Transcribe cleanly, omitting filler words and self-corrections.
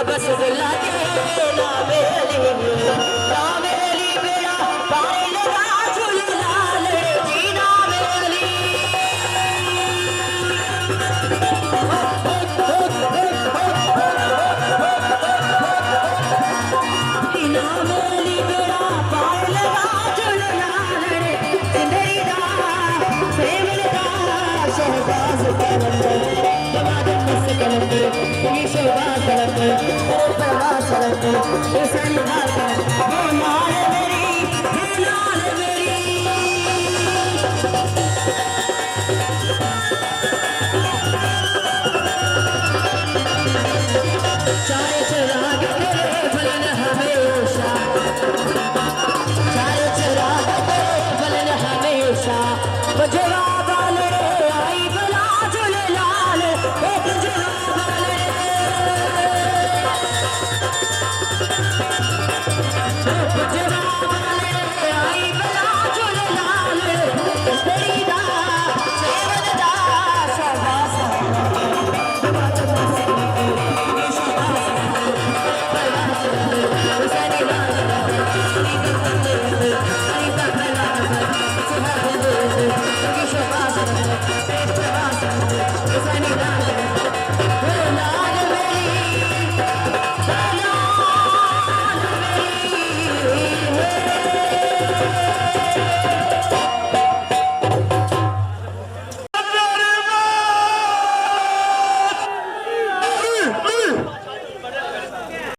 बस दिला के ना मेरी ना मेरी मेरा पानी लगा झूले लाल जीना मेरी जीना मेरी मेरा पानी लगा झूले लाल जिंदगी दा प्रेम दा शहबाज कलंदर जमात मस्त कलंदर ये शहबाज कलंदर